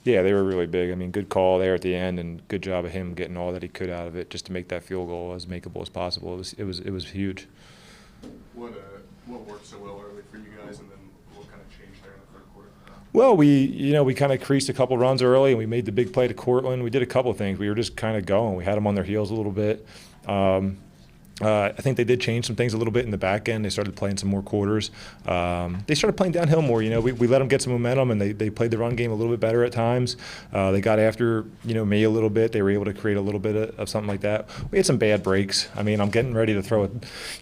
Yeah, they were really big. I mean, good call there at the end, and good job of him getting all that he could out of it just to make that field goal as makeable as possible. It was huge. What worked so well early for you guys, and then what kind of changed there in the third quarter? Well, we kind of creased a couple runs early, and we made the big play to Cortland. We did a couple of things. We were just kind of going. We had them on their heels a little bit. I think they did change some things a little bit in the back end. They started playing some more quarters. They started playing downhill more. We let them get some momentum, and they played the run game a little bit better at times. They got after me a little bit. They were able to create a little bit of something like that. We had some bad breaks. I mean, I'm getting ready to throw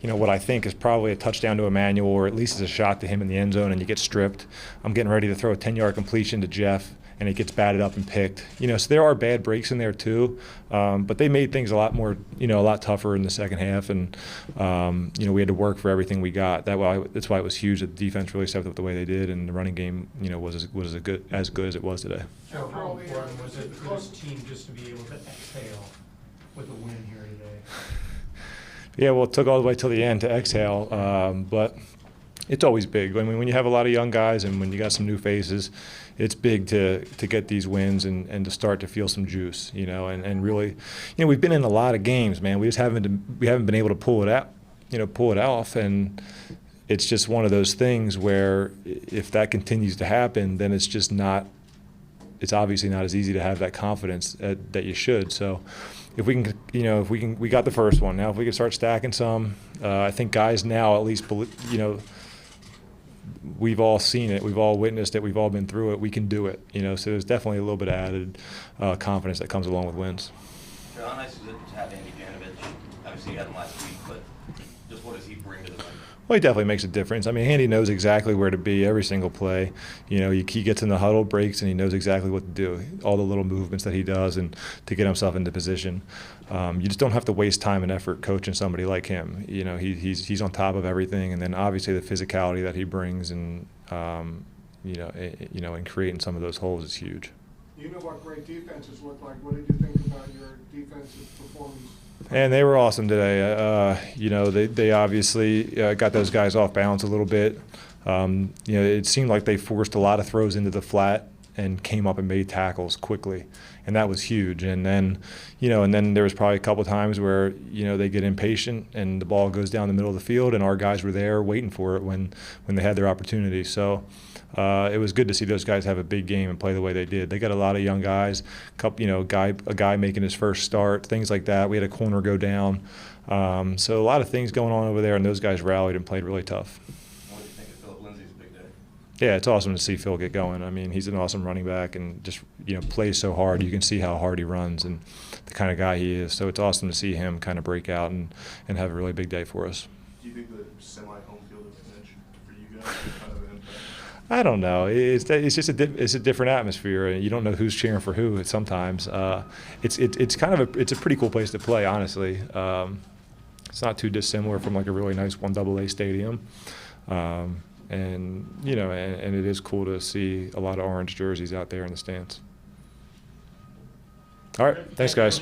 what I think is probably a touchdown to Emmanuel, or at least as a shot to him in the end zone, and you get stripped. I'm getting ready to throw a 10-yard completion to Jeff, and it gets batted up and picked. So there are bad breaks in there too, but they made things a lot more, a lot tougher in the second half, and we had to work for everything we got. That's why it was huge that the defense really stepped up the way they did, and the running game, was as good as it was today. Joe, how important was it for this team just to be able to exhale with a win here today? Yeah, well, it took all the way till the end to exhale, but it's always big. I mean, when you have a lot of young guys and when you got some new faces, it's big to get these wins and to start to feel some juice, and really, we've been in a lot of games, man. We just haven't been able to pull it out, pull it off, and it's just one of those things where if that continues to happen, then it's obviously not as easy to have that confidence that you should. So if we can, we got the first one. Now if we can start stacking some, I think guys now at least, we've all seen it, we've all witnessed it, we've all been through it, we can do it, so there's definitely a little bit of added confidence that comes along with wins. How nice is it to have Andy Janovich? Obviously you had him last week, but just what does he bring to the win? Well, he definitely makes a difference. I mean, Andy knows exactly where to be every single play. He gets in the huddle, breaks, and he knows exactly what to do, all the little movements that he does and to get himself into position. You just don't have to waste time and effort coaching somebody like him. He's on top of everything, and then obviously the physicality that he brings and and creating some of those holes is huge. You know what great defenses look like. What did you think about your defensive performance? And they were awesome today. They obviously got those guys off balance a little bit. It seemed like they forced a lot of throws into the flat and came up and made tackles quickly, and that was huge. And then, there was probably a couple of times where they get impatient and the ball goes down the middle of the field, and our guys were there waiting for it when they had their opportunity. So it was good to see those guys have a big game and play the way they did. They got a lot of young guys, a guy making his first start, things like that. We had a corner go down, so a lot of things going on over there, and those guys rallied and played really tough. What do you think of Phillip Lindsay's big day? Yeah, it's awesome to see Phil get going. I mean, he's an awesome running back and just plays so hard. You can see how hard he runs and the kind of guy he is. So it's awesome to see him kind of break out and have a really big day for us. Do you think the semi-home field advantage for you guys is kind of an impact? I don't know. It's just a different atmosphere. You don't know who's cheering for who. Sometimes it's a pretty cool place to play. Honestly, it's not too dissimilar from like a really nice 1AA stadium. And it is cool to see a lot of orange jerseys out there in the stands. All right, thanks guys.